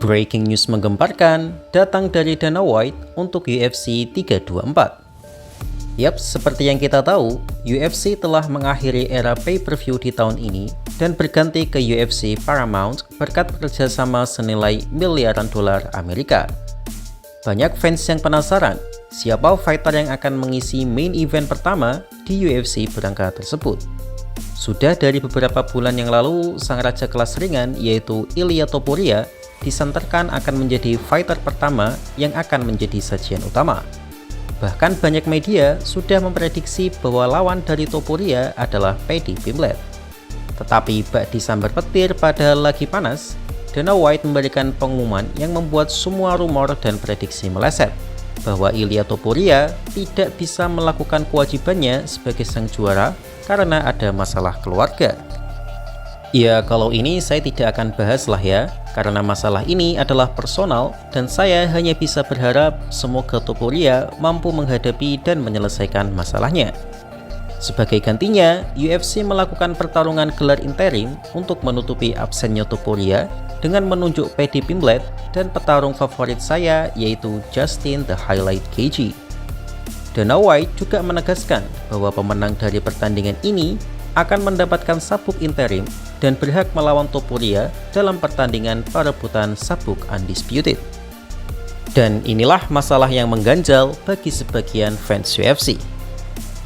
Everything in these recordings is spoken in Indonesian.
Breaking news menggemparkan datang dari Dana White untuk UFC 324. Yap, seperti yang kita tahu, UFC telah mengakhiri era pay-per-view di tahun ini dan berganti ke UFC Paramount berkat kerjasama senilai miliaran dolar Amerika. Banyak fans yang penasaran siapa fighter yang akan mengisi main event pertama di UFC berangka tersebut. Sudah dari beberapa bulan yang lalu, sang raja kelas ringan yaitu Ilia Topuria disanterkan akan menjadi fighter pertama yang akan menjadi sajian utama. Bahkan banyak media sudah memprediksi bahwa lawan dari Topuria adalah Paddy Pimblett. Tetapi bak disambar petir pada lagi panas, Dana White memberikan pengumuman yang membuat semua rumor dan prediksi meleset, bahwa Ilia Topuria tidak bisa melakukan kewajibannya sebagai sang juara karena ada masalah keluarga. Ya, kalau ini saya tidak akan bahas lah ya, karena masalah ini adalah personal dan saya hanya bisa berharap semoga Topuria mampu menghadapi dan menyelesaikan masalahnya. Sebagai gantinya, UFC melakukan pertarungan gelar interim untuk menutupi absennya Topuria dengan menunjuk Paddy Pimblett dan petarung favorit saya yaitu Justin The Highlight Gaethje. Dana White juga menegaskan bahwa pemenang dari pertandingan ini akan mendapatkan sabuk interim dan berhak melawan Topuria dalam pertandingan perebutan sabuk undisputed. Dan inilah masalah yang mengganjal bagi sebagian fans UFC.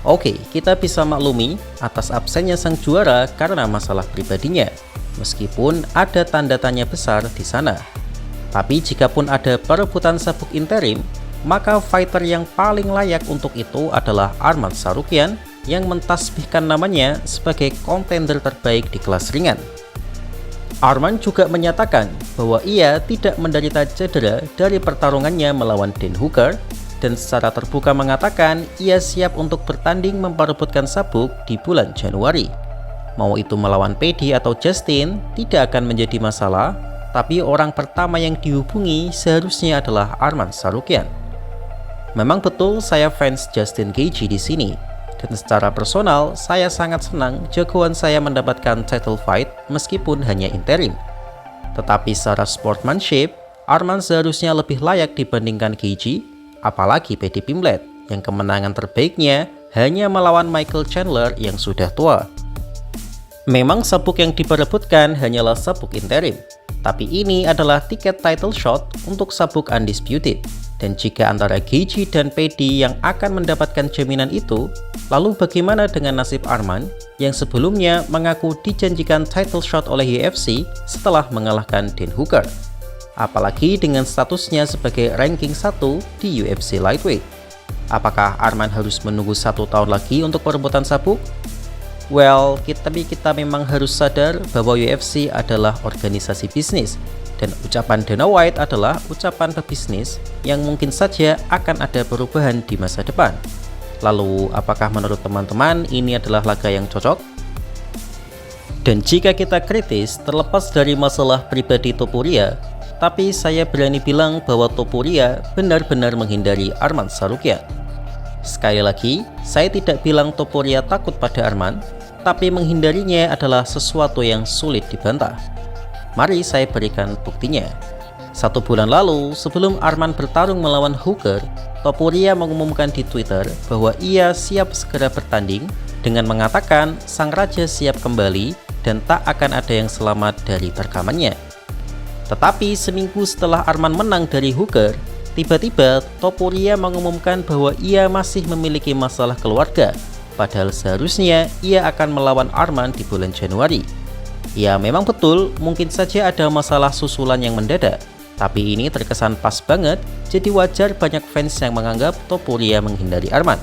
Oke, kita bisa maklumi atas absennya sang juara karena masalah pribadinya, meskipun ada tanda tanya besar di sana. Tapi jikapun ada perebutan sabuk interim, maka fighter yang paling layak untuk itu adalah Arman Tsarukyan yang mentasbihkan namanya sebagai kontender terbaik di kelas ringan. Arman juga menyatakan bahwa ia tidak menderita cedera dari pertarungannya melawan Dan Hooker dan secara terbuka mengatakan ia siap untuk bertanding memperebutkan sabuk di bulan Januari. Mau itu melawan Paddy atau Justin tidak akan menjadi masalah, tapi orang pertama yang dihubungi seharusnya adalah Arman Tsarukyan. Memang betul saya fans Justin Gaethje di sini. Dan secara personal, saya sangat senang jagoan saya mendapatkan title fight meskipun hanya interim. Tetapi secara sportsmanship, Arman seharusnya lebih layak dibandingkan Gaethje, apalagi Paddy Pimblett yang kemenangan terbaiknya hanya melawan Michael Chandler yang sudah tua. Memang sabuk yang diperebutkan hanyalah sabuk interim, tapi ini adalah tiket title shot untuk sabuk undisputed. Dan jika antara Gaethje dan Paddy yang akan mendapatkan jaminan itu, lalu bagaimana dengan nasib Arman yang sebelumnya mengaku dijanjikan title shot oleh UFC setelah mengalahkan Dan Hooker? Apalagi dengan statusnya sebagai ranking 1 di UFC Lightweight. Apakah Arman harus menunggu 1 tahun lagi untuk perebutan sabuk? Well, kita memang harus sadar bahwa UFC adalah organisasi bisnis. Dan ucapan Dana White adalah ucapan pebisnis yang mungkin saja akan ada perubahan di masa depan. Lalu, apakah menurut teman-teman ini adalah laga yang cocok? Dan jika kita kritis terlepas dari masalah pribadi Topuria, tapi saya berani bilang bahwa Topuria benar-benar menghindari Arman Tsarukyan. Sekali lagi, saya tidak bilang Topuria takut pada Arman, tapi menghindarinya adalah sesuatu yang sulit dibantah. Mari saya berikan buktinya. 1 bulan lalu, sebelum Arman bertarung melawan Hooker, Topuria mengumumkan di Twitter bahwa ia siap segera bertanding dengan mengatakan sang raja siap kembali dan tak akan ada yang selamat dari terkamannya. Tetapi seminggu setelah Arman menang dari Hooker, tiba-tiba Topuria mengumumkan bahwa ia masih memiliki masalah keluarga, padahal seharusnya ia akan melawan Arman di bulan Januari. Ya, memang betul, mungkin saja ada masalah susulan yang mendadak, tapi ini terkesan pas banget, jadi wajar banyak fans yang menganggap Topuria menghindari Arman.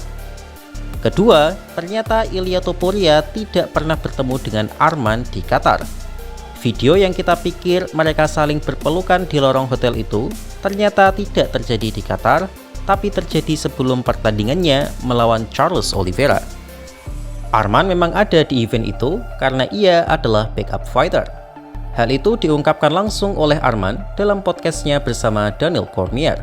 Kedua, ternyata Ilia Topuria tidak pernah bertemu dengan Arman di Qatar. Video yang kita pikir mereka saling berpelukan di lorong hotel itu ternyata tidak terjadi di Qatar, tapi terjadi sebelum pertandingannya melawan Charles Oliveira. Arman memang ada di event itu karena ia adalah backup fighter. Hal itu diungkapkan langsung oleh Arman dalam podcastnya bersama Daniel Cormier.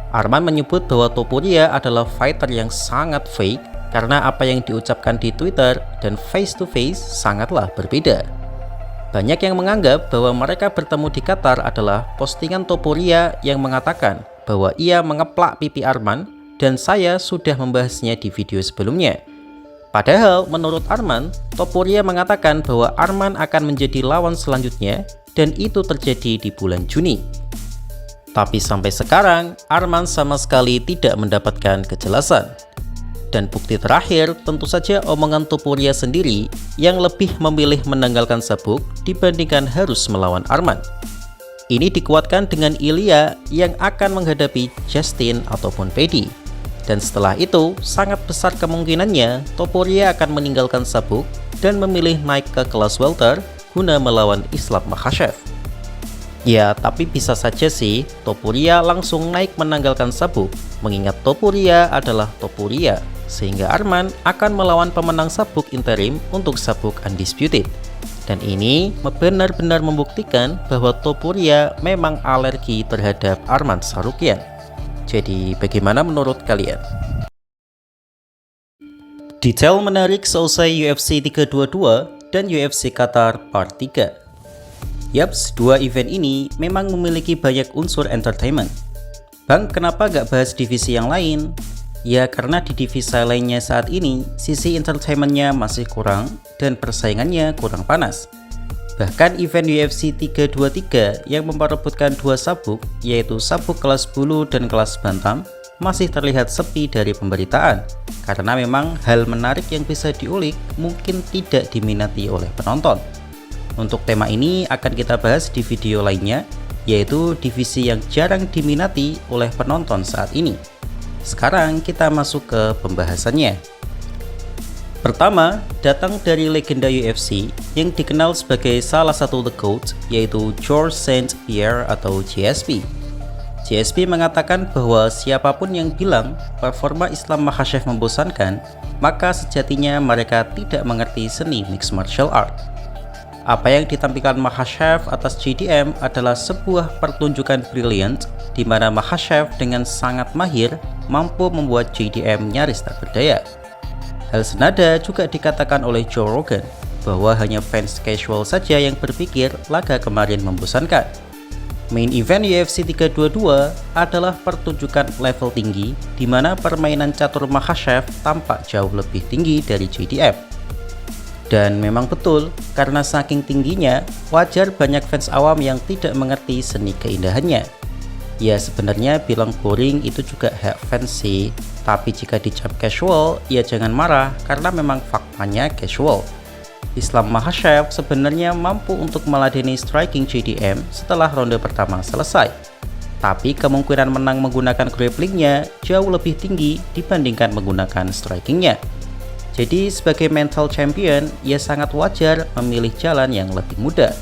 Arman menyebut bahwa Topuria adalah fighter yang sangat fake karena apa yang diucapkan di Twitter dan face to face sangatlah berbeda. Banyak yang menganggap bahwa mereka bertemu di Qatar adalah postingan Topuria yang mengatakan bahwa ia mengeplak pipi Arman dan saya sudah membahasnya di video sebelumnya. Padahal menurut Arman, Topuria mengatakan bahwa Arman akan menjadi lawan selanjutnya dan itu terjadi di bulan Juni. Tapi sampai sekarang, Arman sama sekali tidak mendapatkan kejelasan. Dan bukti terakhir tentu saja omongan Topuria sendiri yang lebih memilih menanggalkan Sabuk dibandingkan harus melawan Arman. Ini dikuatkan dengan Ilya yang akan menghadapi Justin ataupun Paddy. Dan setelah itu, sangat besar kemungkinannya Topuria akan meninggalkan Sabuk dan memilih naik ke kelas welter guna melawan Islam Makhachev. Ya, tapi bisa saja sih Topuria langsung naik menanggalkan Sabuk, mengingat Topuria adalah Topuria, sehingga Arman akan melawan pemenang Sabuk interim untuk Sabuk Undisputed. Dan ini benar-benar membuktikan bahwa Topuria memang alergi terhadap Arman Tsarukyan. Jadi bagaimana menurut kalian? Detail menarik seusai UFC 322 dan UFC Qatar Part 3. Yaps, dua event ini memang memiliki banyak unsur entertainment. Bang, kenapa gak bahas divisi yang lain? Ya karena di divisi lainnya saat ini, sisi entertainmentnya masih kurang dan persaingannya kurang panas. Bahkan event UFC 323 yang memperebutkan dua sabuk, yaitu sabuk kelas bulu dan kelas bantam, masih terlihat sepi dari pemberitaan, karena memang hal menarik yang bisa diulik mungkin tidak diminati oleh penonton. Untuk tema ini akan kita bahas di video lainnya, yaitu divisi yang jarang diminati oleh penonton saat ini. Sekarang kita masuk ke pembahasannya. Pertama, datang dari legenda UFC yang dikenal sebagai salah satu The GOAT, yaitu Georges St-Pierre atau GSP. GSP mengatakan bahwa siapapun yang bilang performa Islam Makhachev membosankan, maka sejatinya mereka tidak mengerti seni mixed martial art. Apa yang ditampilkan Makhachev atas JDM adalah sebuah pertunjukan brilliant di mana Makhachev dengan sangat mahir mampu membuat JDM nyaris tak berdaya. Hal senada juga dikatakan oleh Joe Rogan bahwa hanya fans casual saja yang berpikir laga kemarin membosankan. Main event UFC 322 adalah pertunjukan level tinggi di mana permainan catur Makhachev tampak jauh lebih tinggi dari JDM. Dan memang betul, karena saking tingginya, wajar banyak fans awam yang tidak mengerti seni keindahannya. Ya sebenarnya bilang boring itu juga hak fans sih, tapi jika dicap casual, ya jangan marah karena memang faktanya casual. Islam Makhachev sebenarnya mampu untuk meladeni striking JDM setelah ronde pertama selesai. Tapi kemungkinan menang menggunakan grapplingnya jauh lebih tinggi dibandingkan menggunakan strikingnya. Jadi sebagai mental champion, ia sangat wajar memilih jalan yang lebih mudah.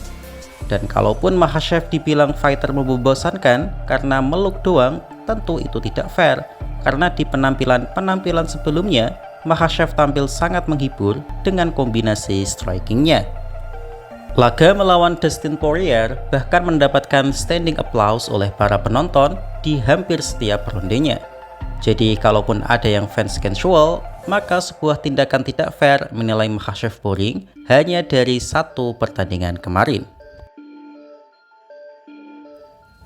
Dan kalaupun Makhachev dibilang fighter membosankan karena meluk doang, tentu itu tidak fair. Karena di penampilan sebelumnya, Makhachev tampil sangat menghibur dengan kombinasi strikingnya. Laga melawan Dustin Poirier bahkan mendapatkan standing applause oleh para penonton di hampir setiap rondenya. Jadi kalaupun ada yang fans casual, maka sebuah tindakan tidak fair menilai Makhachev boring hanya dari satu pertandingan kemarin.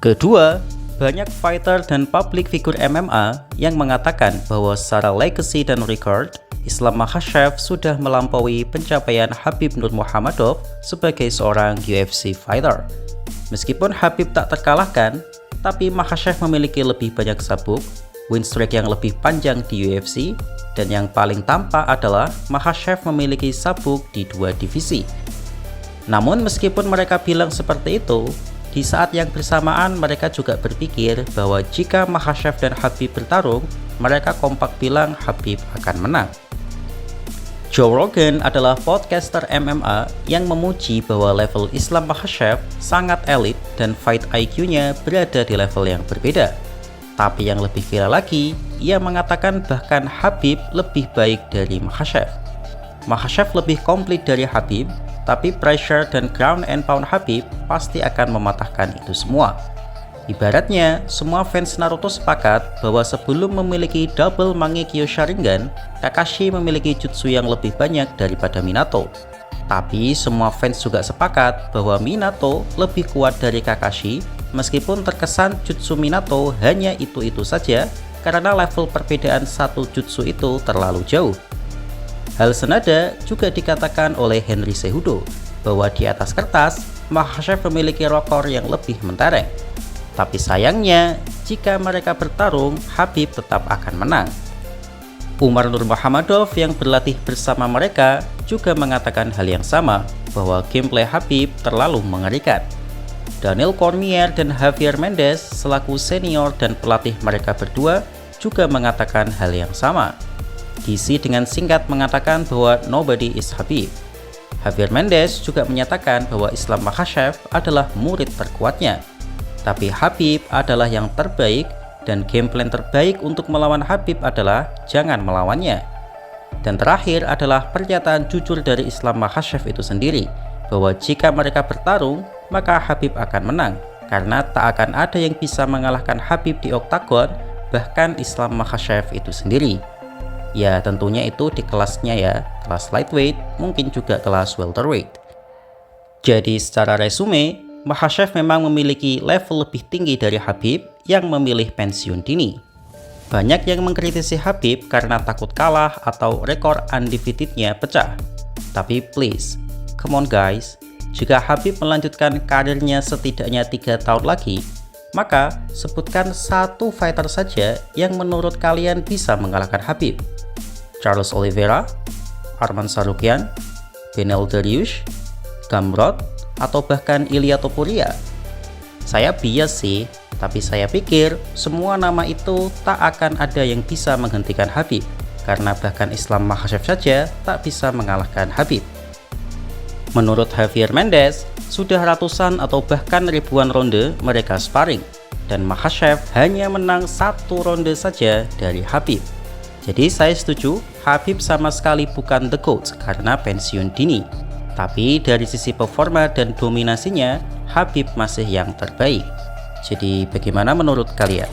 Kedua, banyak fighter dan public figure MMA yang mengatakan bahwa secara legacy dan record, Islam Makhachev sudah melampaui pencapaian Khabib Nurmagomedov sebagai seorang UFC fighter. Meskipun Khabib tak terkalahkan, tapi Makhachev memiliki lebih banyak sabuk, win streak yang lebih panjang di UFC, dan yang paling tampak adalah Makhachev memiliki sabuk di dua divisi. Namun meskipun mereka bilang seperti itu, di saat yang bersamaan mereka juga berpikir bahwa jika Makhachev dan Khabib bertarung, mereka kompak bilang Khabib akan menang. Joe Rogan adalah podcaster MMA yang memuji bahwa level Islam Makhachev sangat elit dan fight IQ-nya berada di level yang berbeda. Tapi yang lebih viral lagi, ia mengatakan bahkan Khabib lebih baik dari Makhachev. Makhachev lebih komplit dari Khabib, tapi pressure dan ground and pound Khabib pasti akan mematahkan itu semua. Ibaratnya, semua fans Naruto sepakat bahwa sebelum memiliki double Mangekyo Sharingan, Kakashi memiliki jutsu yang lebih banyak daripada Minato. Tapi semua fans juga sepakat bahwa Minato lebih kuat dari Kakashi, meskipun terkesan jutsu Minato hanya itu-itu saja karena level perbedaan satu jutsu itu terlalu jauh. Hal senada juga dikatakan oleh Henry Cejudo bahwa di atas kertas Makhachev memiliki rekor yang lebih mentereng. Tapi sayangnya, jika mereka bertarung, Khabib tetap akan menang. Umar Nurmagomedov yang berlatih bersama mereka juga mengatakan hal yang sama, bahwa gameplay Khabib terlalu mengerikan. Daniel Cormier dan Javier Mendez selaku senior dan pelatih mereka berdua juga mengatakan hal yang sama. DC dengan singkat mengatakan bahwa nobody is Khabib. Javier Mendez juga menyatakan bahwa Islam Makhachev adalah murid terkuatnya. Tapi Khabib adalah yang terbaik dan game plan terbaik untuk melawan Khabib adalah jangan melawannya. Dan terakhir adalah pernyataan jujur dari Islam Makhachev itu sendiri, bahwa jika mereka bertarung, maka Khabib akan menang, karena tak akan ada yang bisa mengalahkan Khabib di oktagon, bahkan Islam Makhachev itu sendiri. Ya tentunya itu di kelasnya ya, kelas lightweight, mungkin juga kelas welterweight. Jadi secara resume, Makhachev memang memiliki level lebih tinggi dari Khabib yang memilih pensiun dini. Banyak yang mengkritisi Khabib karena takut kalah atau rekor undefeated-nya pecah. Tapi please, come on guys, jika Khabib melanjutkan karirnya setidaknya 3 tahun lagi, maka sebutkan satu fighter saja yang menurut kalian bisa mengalahkan Khabib. Charles Oliveira, Arman Tsarukyan, Beneil Dariush, Gamrot, atau bahkan Ilia Topuria. Saya bias sih, tapi saya pikir semua nama itu tak akan ada yang bisa menghentikan Khabib, karena bahkan Islam Makhachev saja tak bisa mengalahkan Khabib. Menurut Javier Mendez, sudah ratusan atau bahkan ribuan ronde mereka sparring, dan Makhachev hanya menang 1 ronde saja dari Khabib. Jadi saya setuju, Khabib sama sekali bukan the GOAT karena pensiun dini. Tapi dari sisi performa dan dominasinya, Khabib masih yang terbaik. Jadi bagaimana menurut kalian?